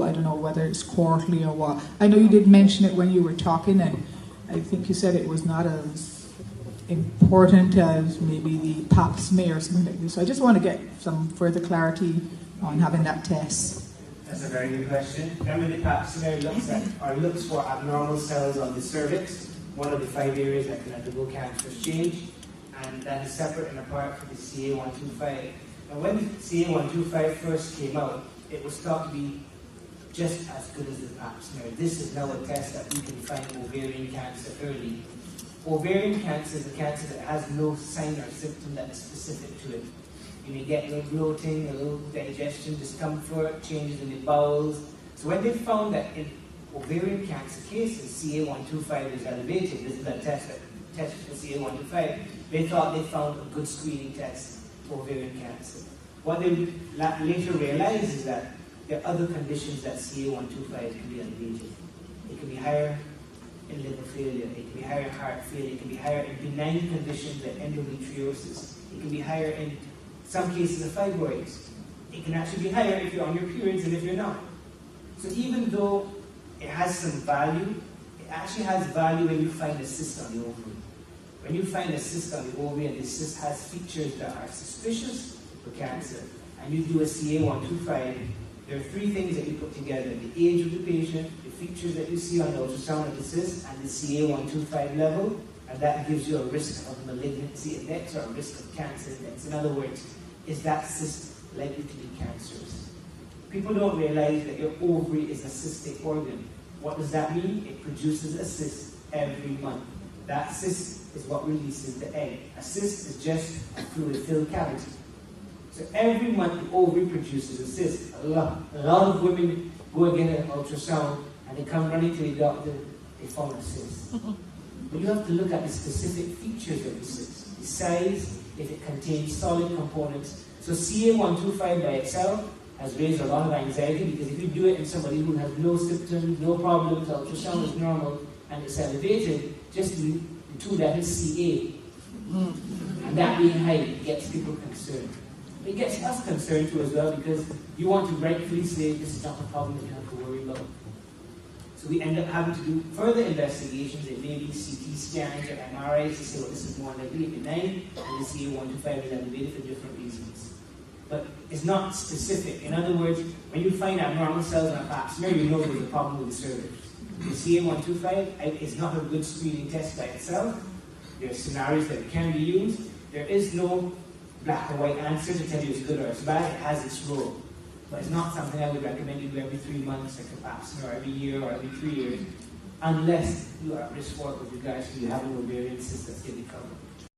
I don't know whether it's quarterly or what. I know you did mention it when you were talking, and I think you said it was not as important as maybe the pap smear or something like this. So I just want to get some further clarity on having that test. That's a very good question. Remember, the pap smear looks for abnormal cells on the cervix, one of the 5 areas that can undergo cancerous change, and that is separate and apart from the CA125. Now, when the CA125 first came out, it was thought to be just as good as the pap smear. This is now a test that we can find ovarian cancer early. Ovarian cancer is a cancer that has no sign or symptom that is specific to it. You may get a little bloating, a little digestion discomfort, changes in the bowels. So when they found that in ovarian cancer cases, CA125 is elevated, this is a test that tests for CA125, they thought they found a good screening test for ovarian cancer. What they later realized is that there are other conditions that CA125 can be elevated. It can be higher in liver failure, it can be higher in heart failure, it can be higher in benign conditions like endometriosis, it can be higher in some cases of fibroids. It can actually be higher if you're on your periods and if you're not. So even though it has some value, it actually has value when you find a cyst on the ovary. When you find a cyst on the ovary and the cyst has features that are suspicious for cancer, and you do a CA125, there are 3 things that you put together: the age of the patient, the features that you see on the ultrasound of the cyst, and the CA125 level, and that gives you a risk of malignancy index or a risk of cancer index. In other words, is that cyst likely to be cancerous? People don't realize that your ovary is a cystic organ. What does that mean? It produces a cyst every month. That cyst is what releases the egg. A cyst is just a fluid-filled cavity. So every month the ovary produces a cyst. A lot of women go and get an ultrasound and they come running to the doctor, they found a cyst. But you have to look at the specific features of the cyst. The size, if it contains solid components. So CA125 by itself has raised a lot of anxiety, because if you do it in somebody who has no symptoms, no problems, ultrasound is normal, and it's elevated, just the 2 letters CA, and that being high gets people concerned. It gets us concerned too as well, because you want to rightfully say this is not a problem that you have to worry about. So we end up having to do further investigations. It may be CT scans or MRIs to say, well, this is more likely benign, and the CA125 is elevated for different reasons. But it's not specific. In other words, when you find abnormal cells on a pap smear, you know there's a problem with the cervix. The CA125 is not a good screening test by itself. There are scenarios that can be used. There is no black or white answer to tell you it's good or it's bad. It has its role. But it's not something I would recommend you do every 3 months, like a pap smear, or every year, or every 3 years, unless you are at risk for it with regards to you having ovarian cyst that's getting covered.